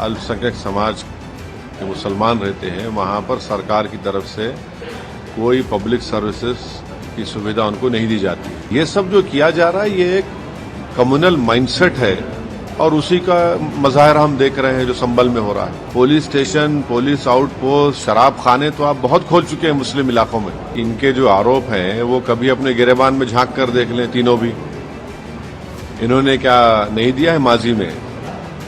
अल्पसंख्यक समाज के मुसलमान रहते हैं वहां पर सरकार की तरफ से कोई पब्लिक सर्विसेज की सुविधा उनको नहीं दी जाती। ये सब जो किया जा रहा है ये एक कम्युनल माइंडसेट है और उसी का मजाहिरा हम देख रहे हैं जो संभल में हो रहा है। पुलिस स्टेशन, पुलिस आउटपोस्ट, शराब खाने तो आप बहुत खोल चुके हैं मुस्लिम इलाकों में। इनके जो आरोप हैं वो कभी अपने गिरेबान में झांक कर देख लें, तीनों भी। इन्होंने क्या नहीं दिया है माजी में?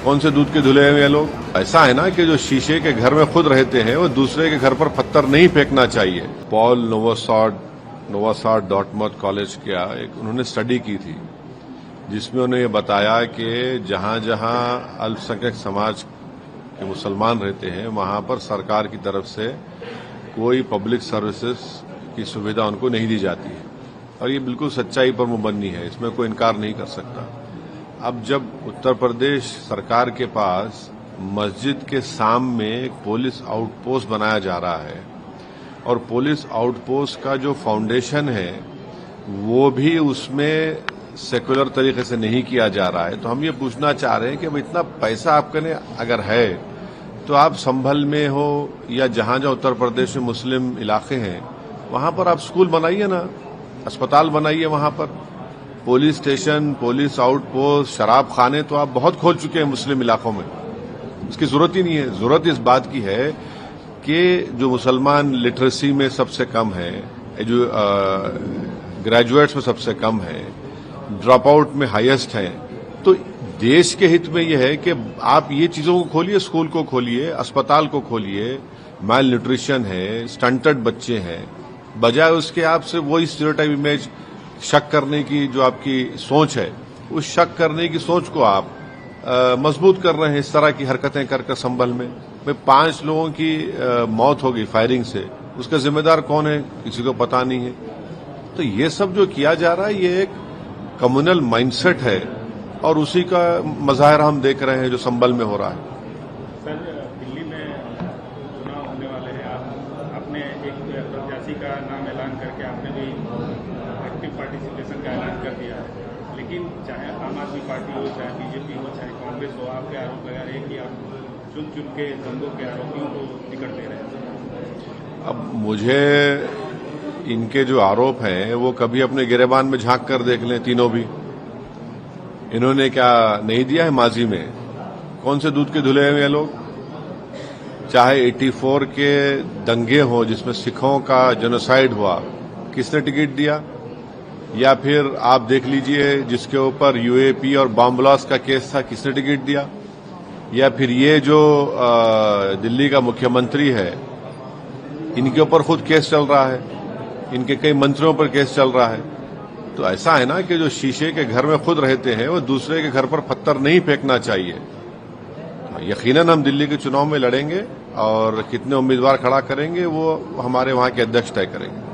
कौन से दूध के धुले हैं ये लोग? ऐसा है ना कि जो शीशे के घर में खुद रहते हैं वो दूसरे के घर पर पत्थर नहीं फेंकना चाहिए। पॉल नोवासाड डॉर्टमouth कॉलेज का एक उन्होंने स्टडी की थी जिसमें उन्होंने ये बताया कि जहां जहां अल्पसंख्यक समाज के मुसलमान रहते हैं वहां पर सरकार की तरफ से कोई पब्लिक सर्विसेज की सुविधा उनको नहीं दी जाती है और ये बिल्कुल सच्चाई पर मुबन्नी है, इसमें कोई इनकार नहीं कर सकता। अब जब उत्तर प्रदेश सरकार के पास मस्जिद के सामने एक पुलिस आउटपोस्ट बनाया जा रहा है और पुलिस आउटपोस्ट का जो फाउंडेशन है वो भी उसमें सेकुलर तरीके से नहीं किया जा रहा है, तो हम ये पूछना चाह रहे हैं कि अब इतना पैसा आपके अगर है तो आप संभल में हो या जहां जहां उत्तर प्रदेश में मुस्लिम इलाके हैं वहां पर आप स्कूल बनाइए ना, अस्पताल बनाइए। वहां पर पुलिस स्टेशन, पुलिस आउटपोस्ट, शराब खाने तो आप बहुत खोल चुके हैं मुस्लिम इलाकों में। इसकी जरूरत ही नहीं है। जरूरत इस बात की है कि जो मुसलमान लिटरेसी में सबसे कम है, जो ग्रेजुएट्स में सबसे कम है, ड्रॉप आउट में हाईएस्ट है, तो देश के हित में यह है कि आप ये चीजों को खोलिए, स्कूल को खोलिए, अस्पताल को खोलिए। माल न्यूट्रिशन है, स्टंटेड बच्चे हैं, बजाय उसके आपसे वही स्टीरियोटाइप इमेज शक करने की जो आपकी सोच है, उस शक करने की सोच को आप मजबूत कर रहे हैं इस तरह की हरकतें कर संभल में। 5 लोगों की मौत हो गई फायरिंग से, उसका जिम्मेदार कौन है किसी को पता नहीं है। तो ये सब जो किया जा रहा है ये एक कम्युनल माइंडसेट है और उसी का मजाहिरा हम देख रहे हैं जो संभल में हो रहा है। सर, दिल्ली में चुनाव होने वाले हैं, आपने एक प्रत्याशी का नाम ऐलान करके आपने भी एक्टिव पार्टिसिपेशन का ऐलान कर दिया है, लेकिन चाहे आम आदमी पार्टी हो, चाहे बीजेपी हो, चाहे कांग्रेस हो, आपके आरोप लगा रहे हैं कि आप चुन के दंगों के आरोपियों को टिकट दे रहे हैं। अब मुझे इनके जो आरोप हैं वो कभी अपने गिरेबान में झांक कर देख लें, तीनों भी। इन्होंने क्या नहीं दिया है माजी में? कौन से दूध के धुले हैं ये लोग? चाहे 84 के दंगे हो जिसमें सिखों का जेनोसाइड हुआ, किसने टिकट दिया? या फिर आप देख लीजिए जिसके ऊपर यूएपी और बॉम्ब ब्लास्ट का केस था, किसने टिकट दिया? या फिर ये जो दिल्ली का मुख्यमंत्री है, इनके ऊपर खुद केस चल रहा है, इनके कई मंत्रियों पर केस चल रहा है। तो ऐसा है ना कि जो शीशे के घर में खुद रहते हैं वो दूसरे के घर पर पत्थर नहीं फेंकना चाहिए। यकीनन हम दिल्ली के चुनाव में लड़ेंगे और कितने उम्मीदवार खड़ा करेंगे वो हमारे वहां के अध्यक्ष तय करेंगे।